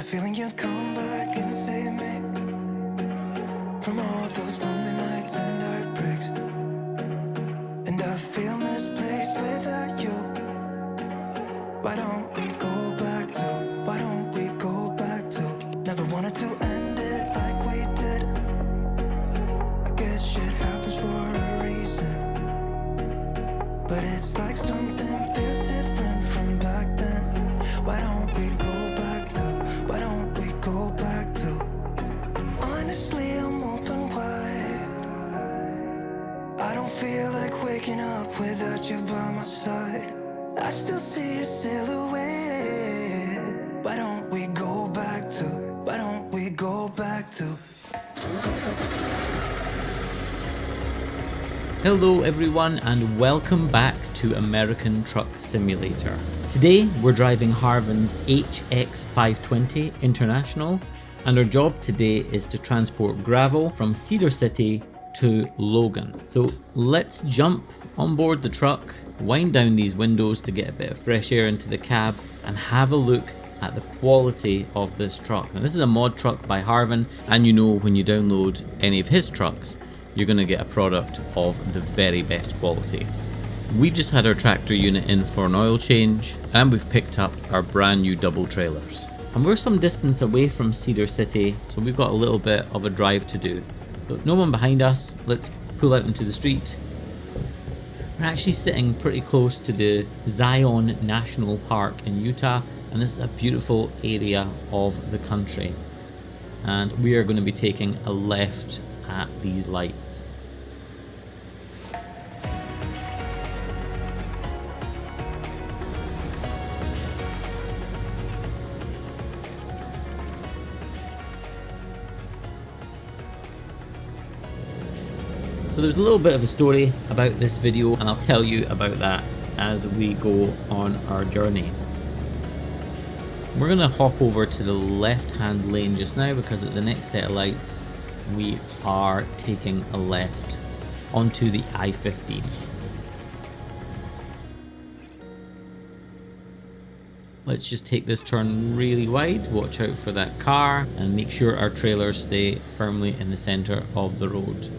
feeling you'd come back and save me from all those lonely nights and heartbreaks. And I feel misplaced without you. Why don't we go back to, why don't we go back to, never wanted to end it like we did. I guess shit happens for a reason, but it's like something feels different from back then. Why don't we go back to, why don't we go back to, honestly I'm open wide. I don't feel like waking up without you by my side. I still see your silhouette. Why don't we go back to, why don't we go back to. Hello everyone and welcome back to American Truck Simulator. Today we're driving Harven's HX520 International, and our job today is to transport gravel from Cedar City to Logan. So let's jump on board the truck, wind down these windows to get a bit of fresh air into the cab, and have a look at the quality of this truck. Now this is a mod truck by Harven, and you know when you download any of his trucks you're going to get a product of the very best quality. We've just had our tractor unit in for an oil change, and we've picked up our brand new double trailers. And we're some distance away from Cedar City, so we've got a little bit of a drive to do. So no one behind us, let's pull out into the street. We're actually sitting pretty close to the Zion National Park in Utah, and this is a beautiful area of the country. And we are going to be taking a left at these lights. So there's a little bit of a story about this video, and I'll tell you about that as we go on our journey. We're going to hop over to the left hand lane just now because at the next set of lights we are taking a left onto the I-15. Let's just take this turn really wide, watch out for that car, and make sure our trailers stay firmly in the center of the road.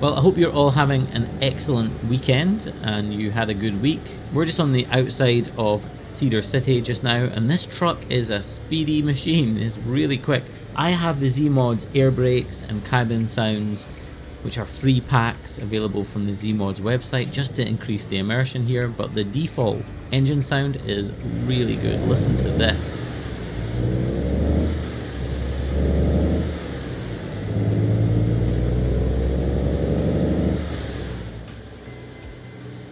Well, I hope you're all having an excellent weekend and you had a good week. We're just on the outside of Cedar City just now, and this truck is a speedy machine. It's really quick. I have the Z-Mods air brakes and cabin sounds, which are free packs available from the Z-Mods website just to increase the immersion here, but the default engine sound is really good. Listen to this.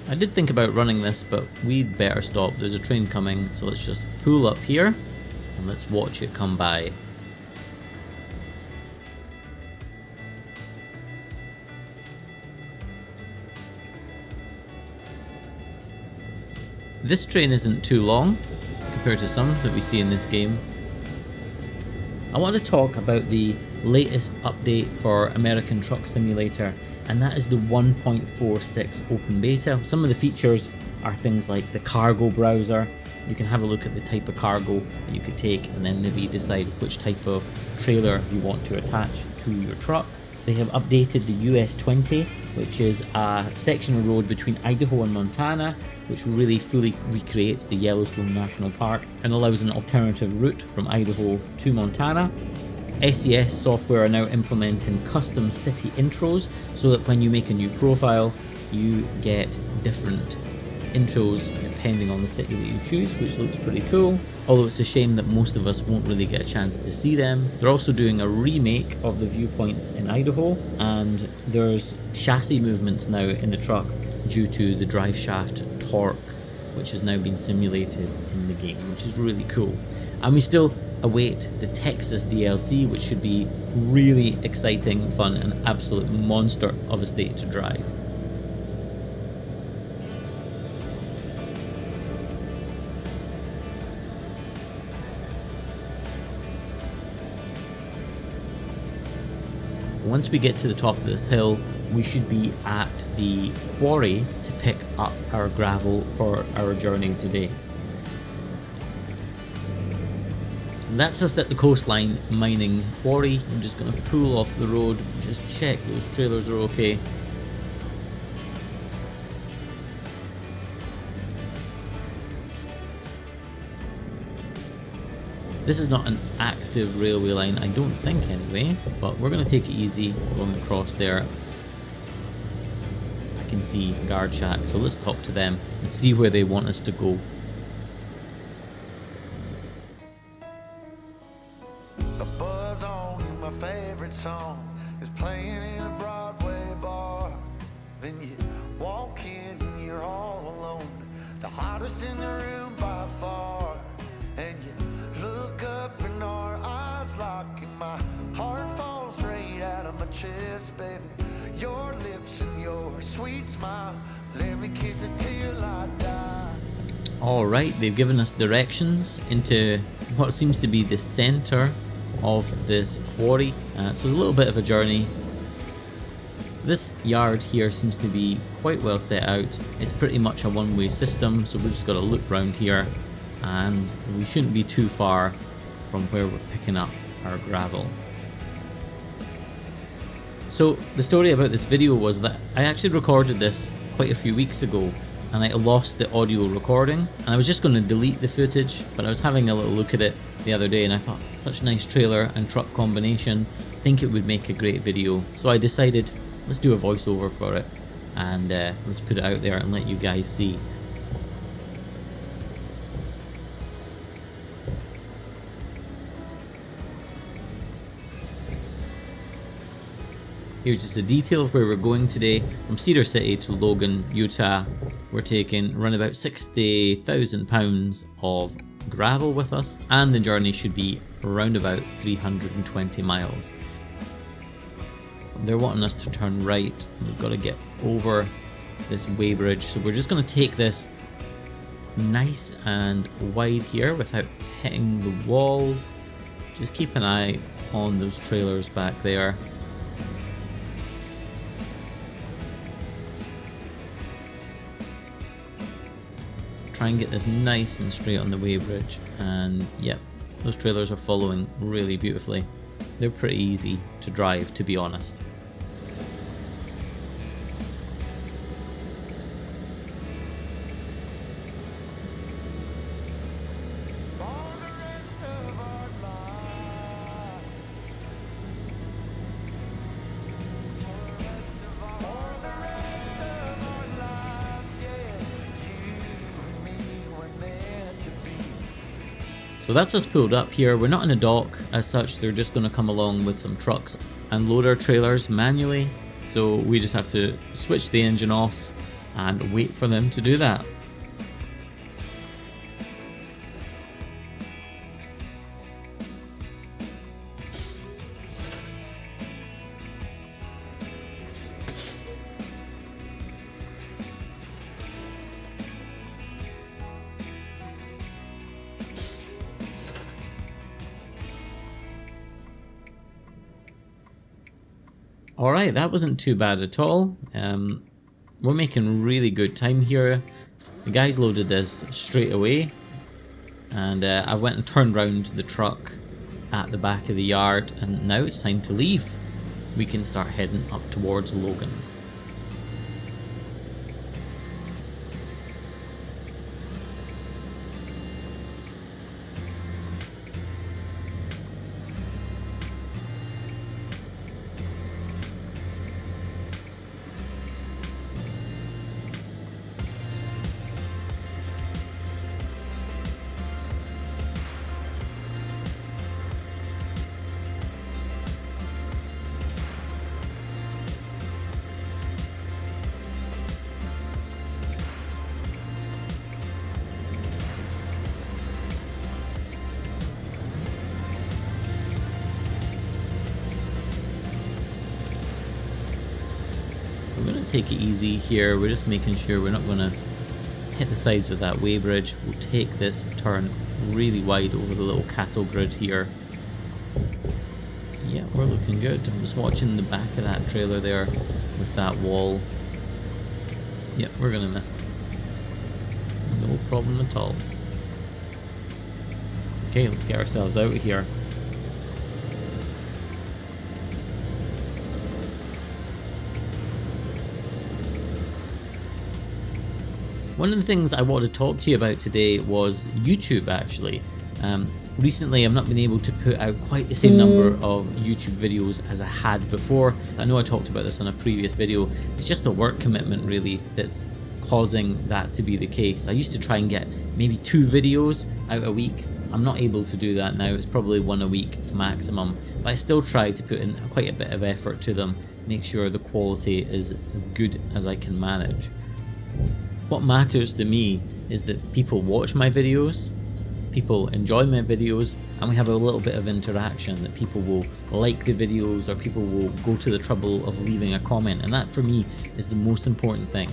I did think about running this, but we'd better stop. There's a train coming, so let's just pull up here and let's watch it come by. This train isn't too long compared to some that we see in this game. I want to talk about the latest update for American Truck Simulator, and that is the 1.46 open beta. Some of the features are things like the cargo browser. You can have a look at the type of cargo that you could take and then maybe decide which type of trailer you want to attach to your truck. They have updated the US 20, which is a section of road between Idaho and Montana, which really fully recreates the Yellowstone National Park and allows an alternative route from Idaho to Montana. SES software are now implementing custom city intros so that when you make a new profile you get different intros depending on the city that you choose, which looks pretty cool, although it's a shame that most of us won't really get a chance to see them. They're also doing a remake of the viewpoints in Idaho, and there's chassis movements now in the truck due to the drive shaft torque, which has now been simulated in the game, which is really cool. And we still await the Texas DLC, which should be really exciting, fun, and absolute monster of a state to drive. Once we get to the top of this hill, we should be at the quarry to pick up our gravel for our journey today. That's us at the coastline mining quarry. I'm just going to pull off the road, just check those trailers are okay. This is not an active railway line, I don't think anyway, but we're going to take it easy going across there. I can see guard shack, so let's talk to them and see where they want us to go. The buzz on you, my favorite song, is playing in a Broadway bar. Then you walk in and you're all alone, the hottest in the room by far. And you look up and our eyes lock and my heart falls straight out of my chest, baby. Your lips and your sweet smile, let me kiss it till I die. Alright, they've given us directions into what seems to be the centre of this quarry, so it's a little bit of a journey. This yard here seems to be quite well set out. It's pretty much a one-way system, so we've just got to loop round here and we shouldn't be too far from where we're picking up our gravel. So the story about this video was that I actually recorded this quite a few weeks ago and I lost the audio recording, and I was just going to delete the footage, but I was having a little look at it the other day and I thought, such a nice trailer and truck combination, I think it would make a great video. So I decided, let's do a voiceover for it and let's put it out there and let you guys see. Here's just a detail of where we're going today. From Cedar City to Logan, Utah, we're taking around about £60,000 of gravel with us, and the journey should be around about 320 miles. They're wanting us to turn right. We've got to get over this weighbridge, so we're just going to take this nice and wide here without hitting the walls. Just keep an eye on those trailers back there. Try and get this nice and straight on the weighbridge, and yep, those trailers are following really beautifully. They're pretty easy to drive, to be honest. So that's us pulled up here. We're not in a dock as such, they're just going to come along with some trucks and load our trailers manually. So we just have to switch the engine off and wait for them to do that. Alright, that wasn't too bad at all. We're making really good time here. The guys loaded this straight away, and I went and turned round the truck at the back of the yard, and now it's time to leave. We can start heading up towards Logan. take it easy here. We're just making sure we're not going to hit the sides of that weighbridge. We'll take this turn really wide over the little cattle grid here. Yeah, we're looking good. I'm just watching the back of that trailer there with that wall. Yeah, we're going to miss. No problem at all. Okay, let's get ourselves out of here. One of the things I wanted to talk to you about today was YouTube, actually. Recently I've not been able to put out quite the same number of YouTube videos as I had before. I know I talked about this on a previous video. It's just a work commitment really that's causing that to be the case. I used to try and get maybe 2 videos out a week. I'm not able to do that now. It's probably 1 a week maximum, but I still try to put in quite a bit of effort to them, make sure the quality is as good as I can manage. What matters to me is that people watch my videos, people enjoy my videos, and we have a little bit of interaction, that people will like the videos or people will go to the trouble of leaving a comment, and that for me is the most important thing.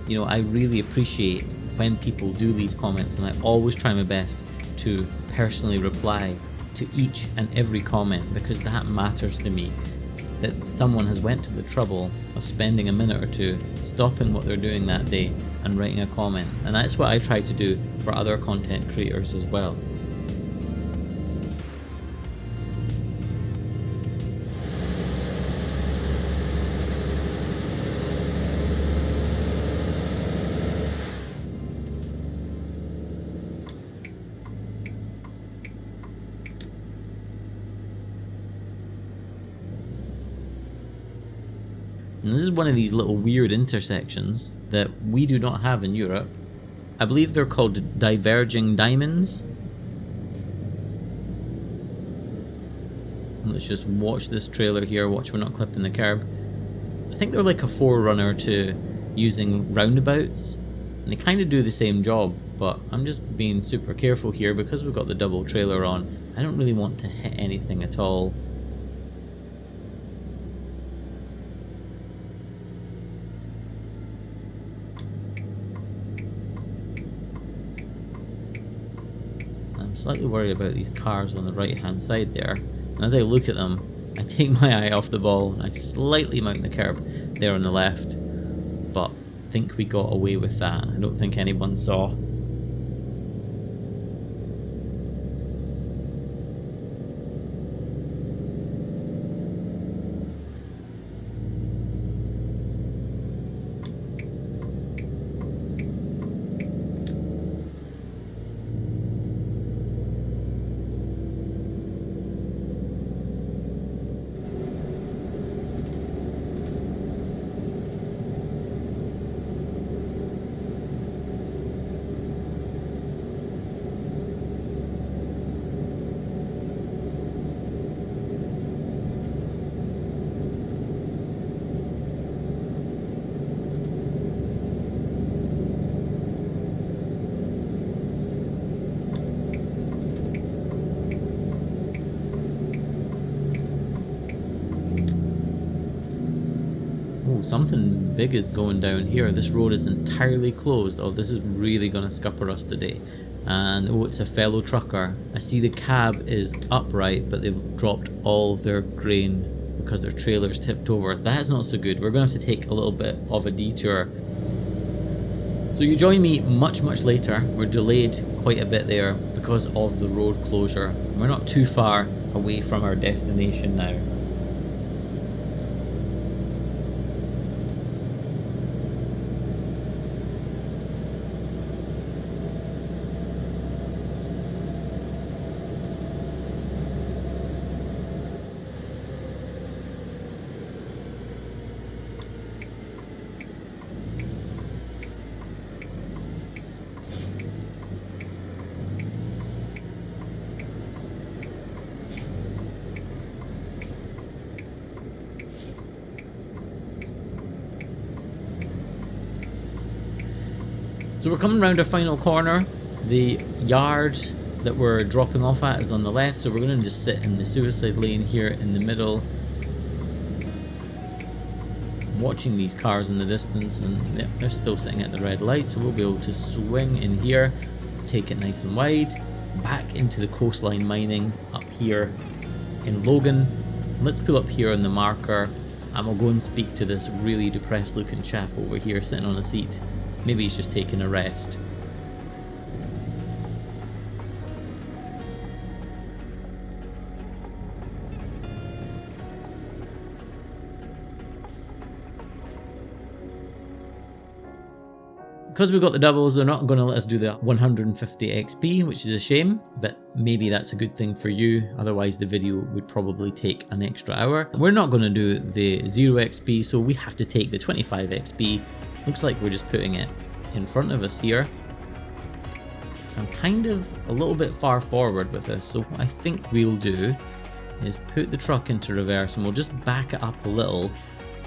You know, I really appreciate when people do leave comments, and I always try my best to personally reply to each and every comment, because that matters to me, that someone has went to the trouble of spending a minute or two stopping what they're doing that day and writing a comment. And that's what I try to do for other content creators as well. And this is one of these little weird intersections that we do not have in Europe. I believe they're called diverging diamonds. And let's just watch this trailer here, watch we're not clipping the curb. I think they're like a forerunner to using roundabouts, and they kind of do the same job, but I'm just being super careful here because we've got the double trailer on. I don't really want to hit anything at all. Slightly worried about these cars on the right hand side there, and as I look at them I take my eye off the ball and I slightly mount the curb there on the left, but I think we got away with that. I don't think anyone saw. Something big is going down here. This road is entirely closed. Oh, this is really going to scupper us today. And oh, it's a fellow trucker. I see the cab is upright, but they've dropped all of their grain because their trailer's tipped over. That's not so good. We're going to have to take a little bit of a detour. So you join me much later. We're delayed quite a bit there because of the road closure. We're not too far away from our destination now. So we're coming around our final corner. The yard that we're dropping off at is on the left, so we're going to just sit in the suicide lane here in the middle. watching these cars in the distance, and they're still sitting at the red light, so we'll be able to swing in here. Let's take it nice and wide, back into the coastline mining up here in Logan. Let's pull up here on the marker, and we'll go and speak to this really depressed looking chap over here sitting on a seat. Maybe he's just taking a rest. Because we've got the doubles, they're not going to let us do the 150 XP, which is a shame, but maybe that's a good thing for you. Otherwise the video would probably take an extra hour. We're not going to do the 0 XP, so we have to take the 25 XP. Looks like we're just putting it in front of us here. I'm kind of a little bit far forward with this, so what I think we'll do is put the truck into reverse, and we'll just back it up a little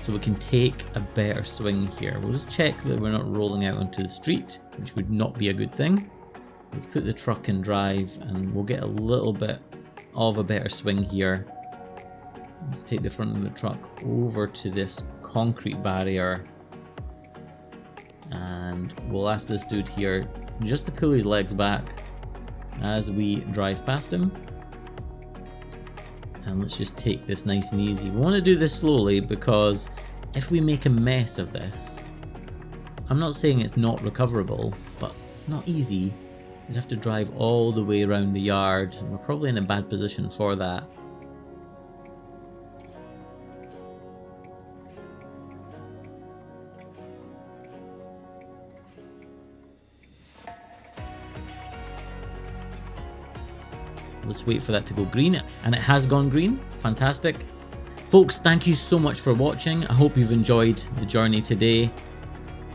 so we can take a better swing here. We'll just check that we're not rolling out onto the street, which would not be a good thing. Let's put the truck in drive, and we'll get a little bit of a better swing here. Let's take the front of the truck over to this concrete barrier, and we'll ask this dude here just to pull his legs back as we drive past him. And let's just take this nice and easy. We want to do this slowly, because if we make a mess of this, I'm not saying it's not recoverable, but it's not easy. We'd have to drive all the way around the yard, and we're probably in a bad position for that. Let's wait for that to go green, and it has gone green. Fantastic. Folks, thank you so much for watching. I hope you've enjoyed the journey today.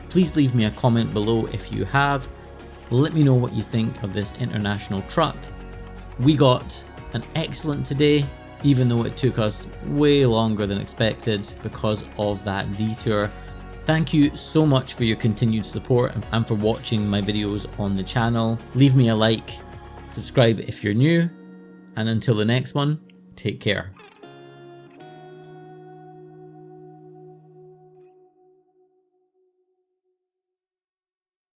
Please leave me a comment below if you have. Let me know what you think of this international truck. We got an excellent today, even though it took us way longer than expected because of that detour. Thank you so much for your continued support and for watching my videos on the channel. Leave me a like, subscribe if you're new, and until the next one, take care.